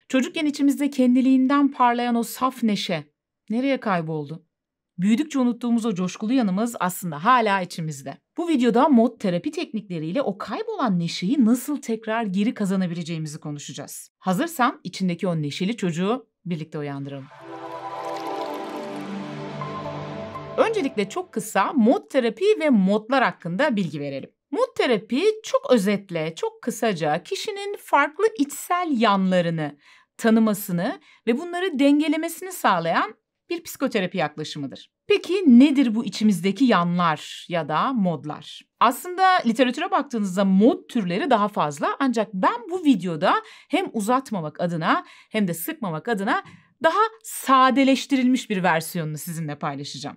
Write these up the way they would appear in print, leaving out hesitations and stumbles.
Çocukken içimizde kendiliğinden parlayan o saf neşe nereye kayboldu? Büyüdükçe unuttuğumuz o coşkulu yanımız aslında hala içimizde. Bu videoda mod terapi teknikleriyle o kaybolan neşeyi nasıl tekrar geri kazanabileceğimizi konuşacağız. Hazırsan içindeki o neşeli çocuğu birlikte uyandıralım. Öncelikle çok kısa mod terapi ve modlar hakkında bilgi verelim. Mod terapi çok özetle, çok kısaca kişinin farklı içsel yanlarını tanımasını ve bunları dengelemesini sağlayan bir psikoterapi yaklaşımıdır. Peki nedir bu içimizdeki yanlar ya da modlar? Aslında literatüre baktığınızda mod türleri daha fazla, ancak ben bu videoda hem uzatmamak adına hem de sıkmamak adına daha sadeleştirilmiş bir versiyonunu sizinle paylaşacağım.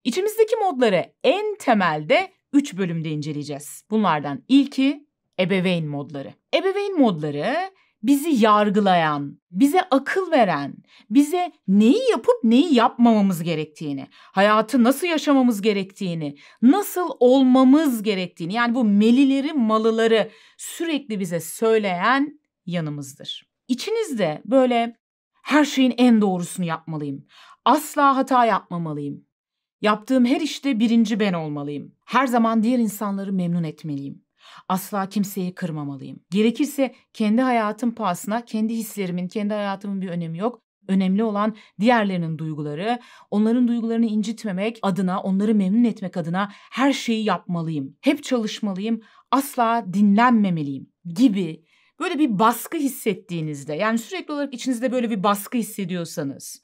İçimizdeki modları en temelde 3 bölümde inceleyeceğiz. Bunlardan ilki ebeveyn modları. Ebeveyn modları bizi yargılayan, bize akıl veren, bize neyi yapıp neyi yapmamamız gerektiğini, hayatı nasıl yaşamamız gerektiğini, nasıl olmamız gerektiğini, yani bu melileri, malıları sürekli bize söyleyen yanımızdır. İçinizde böyle her şeyin en doğrusunu yapmalıyım, asla hata yapmamalıyım, yaptığım her işte birinci ben olmalıyım, her zaman diğer insanları memnun etmeliyim, asla kimseyi kırmamalıyım, gerekirse kendi hayatım pahasına, kendi hislerimin, kendi hayatımın bir önemi yok. Önemli olan diğerlerinin duyguları, onların duygularını incitmemek adına, onları memnun etmek adına her şeyi yapmalıyım. Hep çalışmalıyım, asla dinlenmemeliyim gibi böyle bir baskı hissettiğinizde, yani sürekli olarak içinizde böyle bir baskı hissediyorsanız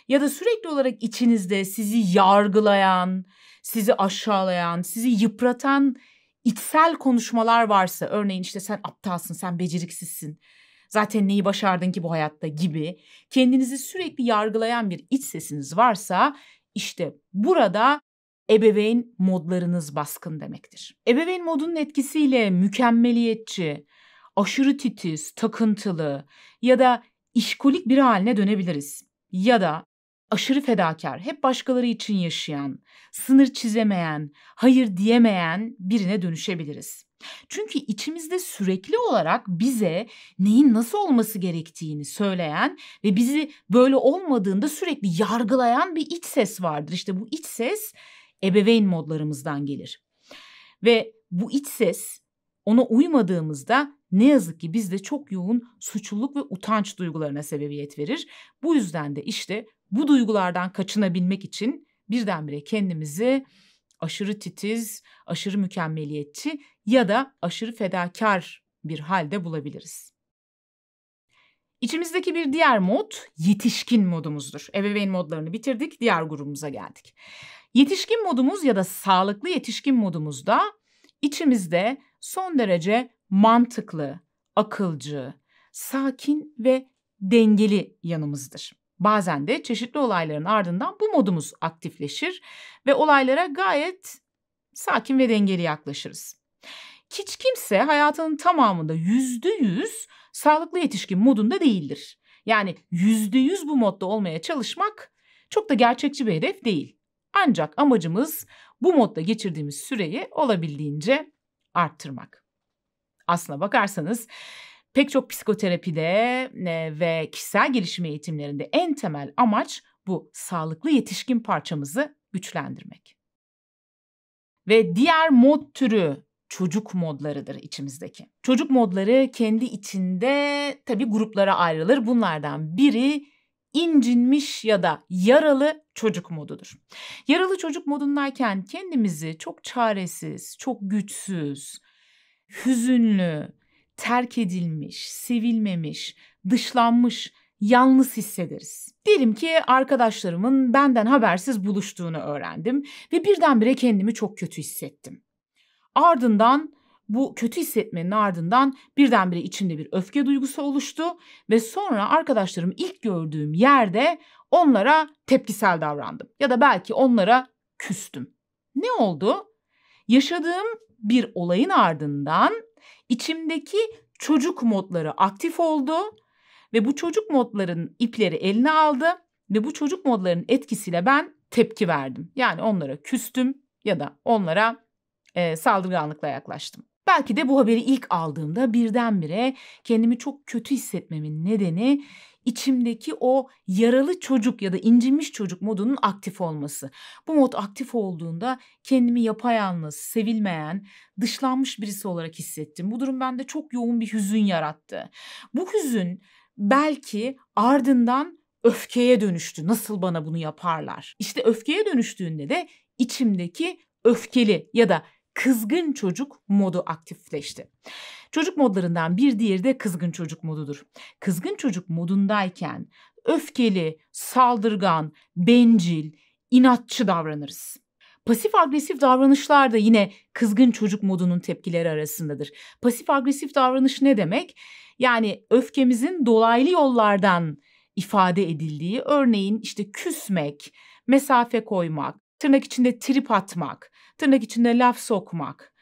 ya da sürekli olarak içinizde sizi yargılayan, sizi aşağılayan, sizi yıpratan içsel konuşmalar varsa, örneğin işte sen aptalsın, sen beceriksizsin, zaten neyi başardın ki bu hayatta gibi kendinizi sürekli yargılayan bir iç sesiniz varsa, işte burada ebeveyn modlarınız baskın demektir. Ebeveyn modunun etkisiyle mükemmeliyetçi, aşırı titiz, takıntılı ya da işkolik biri haline dönebiliriz. Ya da aşırı fedakar, hep başkaları için yaşayan, sınır çizemeyen, hayır diyemeyen birine dönüşebiliriz. Çünkü içimizde sürekli olarak bize neyin nasıl olması gerektiğini söyleyen ve bizi böyle olmadığında sürekli yargılayan bir iç ses vardır. İşte bu iç ses ebeveyn modlarımızdan gelir. Ve bu iç ses, ona uymadığımızda ne yazık ki bizde çok yoğun suçluluk ve utanç duygularına sebebiyet verir. Bu yüzden de işte bu duygulardan kaçınabilmek için birdenbire kendimizi aşırı titiz, aşırı mükemmeliyetçi ya da aşırı fedakar bir halde bulabiliriz. İçimizdeki bir diğer mod yetişkin modumuzdur. Ebeveyn modlarını bitirdik, diğer grubumuza geldik. Yetişkin modumuz ya da sağlıklı yetişkin modumuzda içimizde son derece mantıklı, akılcı, sakin ve dengeli yanımızdır. Bazen de çeşitli olayların ardından bu modumuz aktifleşir ve olaylara gayet sakin ve dengeli yaklaşırız. Hiç kimse hayatının tamamında %100 sağlıklı yetişkin modunda değildir. Yani %100 bu modda olmaya çalışmak çok da gerçekçi bir hedef değil. Ancak amacımız bu modda geçirdiğimiz süreyi olabildiğince arttırmak. Aslına bakarsanız pek çok psikoterapide ve kişisel gelişim eğitimlerinde en temel amaç bu sağlıklı yetişkin parçamızı güçlendirmek. Ve diğer mod türü çocuk modlarıdır içimizdeki. Çocuk modları kendi içinde tabii gruplara ayrılır. Bunlardan biri incinmiş ya da yaralı çocuk modudur. Yaralı çocuk modundayken kendimizi çok çaresiz, çok güçsüz, hüzünlü, terk edilmiş, sevilmemiş, dışlanmış, yalnız hissederiz. Diyelim ki arkadaşlarımın benden habersiz buluştuğunu öğrendim ve birdenbire kendimi çok kötü hissettim. Ardından bu kötü hissetmenin ardından birdenbire içimde bir öfke duygusu oluştu ve sonra arkadaşlarımı ilk gördüğüm yerde onlara tepkisel davrandım ya da belki onlara küstüm. Ne oldu? Yaşadığım bir olayın ardından içimdeki çocuk modları aktif oldu ve bu çocuk modların ipleri eline aldı ve bu çocuk modlarının etkisiyle ben tepki verdim. Yani onlara küstüm ya da onlara saldırganlıkla yaklaştım. Belki de bu haberi ilk aldığımda birdenbire kendimi çok kötü hissetmemin nedeni içimdeki o yaralı çocuk ya da incinmiş çocuk modunun aktif olması. Bu mod aktif olduğunda kendimi yapayalnız, sevilmeyen, dışlanmış birisi olarak hissettim. Bu durum bende çok yoğun bir hüzün yarattı. Bu hüzün belki ardından öfkeye dönüştü. Nasıl bana bunu yaparlar? İşte öfkeye dönüştüğünde de içimdeki öfkeli ya da kızgın çocuk modu aktifleşti. Çocuk modlarından bir diğeri de kızgın çocuk modudur. Kızgın çocuk modundayken öfkeli, saldırgan, bencil, inatçı davranırız. Pasif agresif davranışlar da yine kızgın çocuk modunun tepkileri arasındadır. Pasif agresif davranış ne demek? Yani öfkemizin dolaylı yollardan ifade edildiği, örneğin işte küsmek, mesafe koymak, tırnak içinde trip atmak, tırnak içinde laf sokmak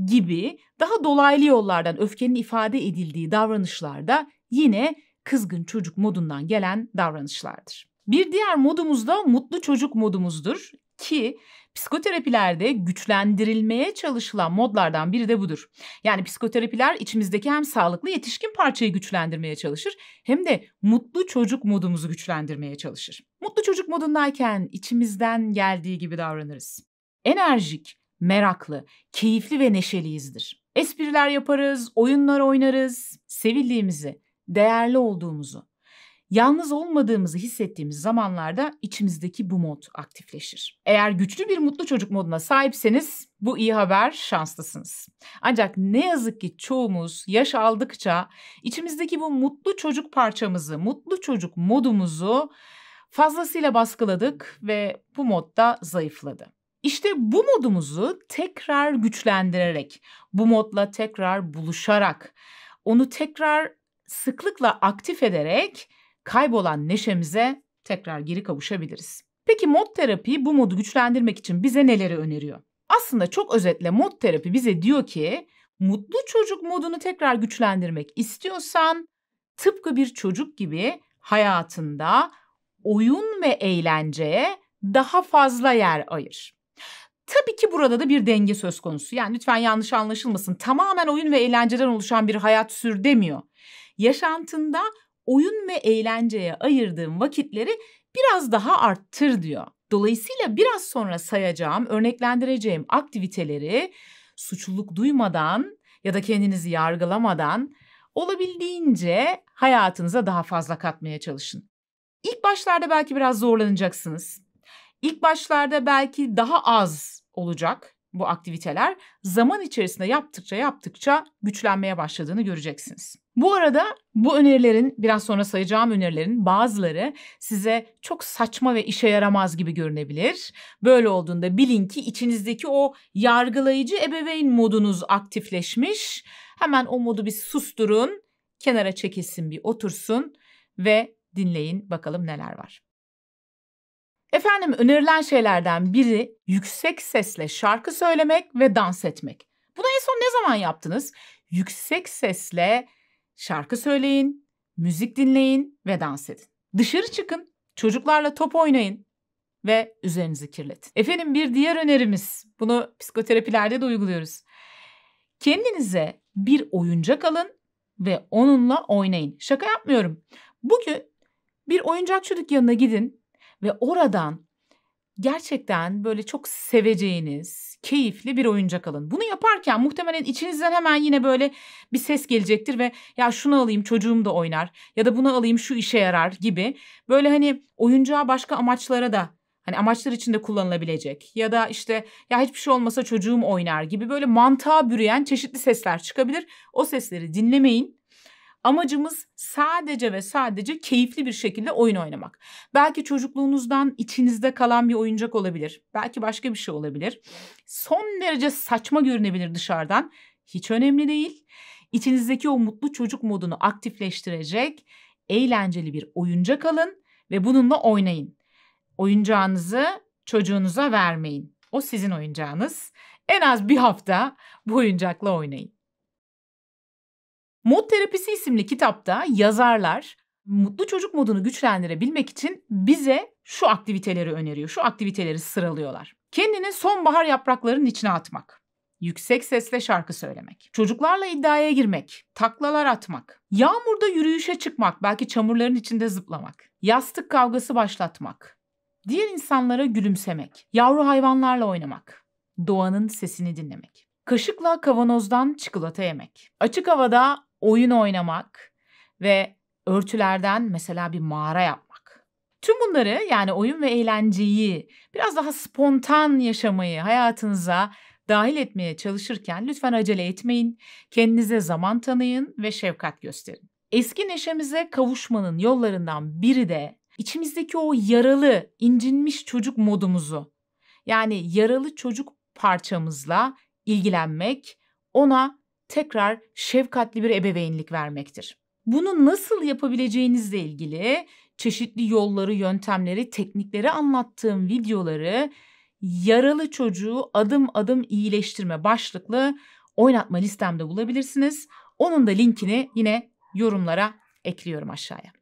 gibi daha dolaylı yollardan öfkenin ifade edildiği davranışlar da yine kızgın çocuk modundan gelen davranışlardır. Bir diğer modumuz da mutlu çocuk modumuzdur ki psikoterapilerde güçlendirilmeye çalışılan modlardan biri de budur. Yani psikoterapiler içimizdeki hem sağlıklı yetişkin parçayı güçlendirmeye çalışır hem de mutlu çocuk modumuzu güçlendirmeye çalışır. Mutlu çocuk modundayken içimizden geldiği gibi davranırız. Enerjik, meraklı, keyifli ve neşeliyizdir. Espriler yaparız, oyunlar oynarız, sevildiğimizi, değerli olduğumuzu, yalnız olmadığımızı hissettiğimiz zamanlarda içimizdeki bu mod aktifleşir. Eğer güçlü bir mutlu çocuk moduna sahipseniz bu iyi haber, şanslısınız. Ancak ne yazık ki çoğumuz yaş aldıkça içimizdeki bu mutlu çocuk parçamızı, mutlu çocuk modumuzu fazlasıyla baskıladık ve bu mod da zayıfladı. İşte bu modumuzu tekrar güçlendirerek, bu modla tekrar buluşarak, onu tekrar sıklıkla aktif ederek kaybolan neşemize tekrar geri kavuşabiliriz. Peki mod terapi bu modu güçlendirmek için bize neleri öneriyor? Aslında çok özetle mod terapi bize diyor ki mutlu çocuk modunu tekrar güçlendirmek istiyorsan tıpkı bir çocuk gibi hayatında oyun ve eğlenceye daha fazla yer ayır. Tabii ki burada da bir denge söz konusu. Yani lütfen yanlış anlaşılmasın. Tamamen oyun ve eğlenceden oluşan bir hayat sür demiyor. Yaşantında oyun ve eğlenceye ayırdığın vakitleri biraz daha arttır diyor. Dolayısıyla biraz sonra sayacağım, örneklendireceğim aktiviteleri suçluluk duymadan ya da kendinizi yargılamadan olabildiğince hayatınıza daha fazla katmaya çalışın. İlk başlarda belki biraz zorlanacaksınız. İlk başlarda belki daha az olacak bu aktiviteler. Zaman içerisinde yaptıkça güçlenmeye başladığını göreceksiniz. Bu arada bu önerilerin, biraz sonra sayacağım önerilerin bazıları size çok saçma ve işe yaramaz gibi görünebilir. Böyle olduğunda bilin ki içinizdeki o yargılayıcı ebeveyn modunuz aktifleşmiş. Hemen o modu bir susturun, kenara çekilsin, bir otursun ve dinleyin bakalım neler var. Efendim, önerilen şeylerden biri yüksek sesle şarkı söylemek ve dans etmek. Bunu en son ne zaman yaptınız? Yüksek sesle şarkı söyleyin, müzik dinleyin ve dans edin. Dışarı çıkın, çocuklarla top oynayın ve üzerinizi kirletin. Efendim, bir diğer önerimiz, bunu psikoterapilerde de uyguluyoruz. Kendinize bir oyuncak alın ve onunla oynayın. Şaka yapmıyorum. Bugün bir oyuncakçı dükkanına gidin ve oradan gerçekten böyle çok seveceğiniz, keyifli bir oyuncak alın. Bunu yaparken muhtemelen içinizden hemen yine böyle bir ses gelecektir ve ya şunu alayım çocuğum da oynar ya da bunu alayım şu işe yarar gibi. Böyle hani oyuncağı başka amaçlara da, hani amaçlar için de kullanılabilecek ya da işte ya hiçbir şey olmasa çocuğum oynar gibi böyle mantığa bürüyen çeşitli sesler çıkabilir. O sesleri dinlemeyin. Amacımız sadece ve sadece keyifli bir şekilde oyun oynamak. Belki çocukluğunuzdan içinizde kalan bir oyuncak olabilir. Belki başka bir şey olabilir. Son derece saçma görünebilir dışarıdan. Hiç önemli değil. İçinizdeki o mutlu çocuk modunu aktifleştirecek eğlenceli bir oyuncak alın ve bununla oynayın. Oyuncağınızı çocuğunuza vermeyin. O sizin oyuncağınız. En az bir hafta bu oyuncakla oynayın. Mod Terapisi isimli kitapta yazarlar mutlu çocuk modunu güçlendirebilmek için bize şu aktiviteleri öneriyor. Şu aktiviteleri sıralıyorlar. Kendini sonbahar yapraklarının içine atmak. yüksek sesle şarkı söylemek, çocuklarla iddiaya girmek, taklalar atmak, yağmurda yürüyüşe çıkmak, belki çamurların içinde zıplamak, yastık kavgası başlatmak, diğer insanlara gülümsemek, yavru hayvanlarla oynamak, doğanın sesini dinlemek, kaşıkla kavanozdan çikolata yemek, açık havada oyun oynamak ve örtülerden mesela bir mağara yapmak. Tüm bunları, yani oyun ve eğlenceyi, biraz daha spontan yaşamayı hayatınıza dahil etmeye çalışırken lütfen acele etmeyin. Kendinize zaman tanıyın ve şefkat gösterin. Eski neşemize kavuşmanın yollarından biri de içimizdeki o yaralı, incinmiş çocuk modumuzu, yani yaralı çocuk parçamızla ilgilenmek, ona tekrar şefkatli bir ebeveynlik vermektir. Bunu nasıl yapabileceğinizle ilgili çeşitli yolları, yöntemleri, teknikleri anlattığım videoları Yaralı Çocuğu Adım Adım İyileştirme başlıklı oynatma listemde bulabilirsiniz. Onun da linkini yine yorumlara ekliyorum aşağıya.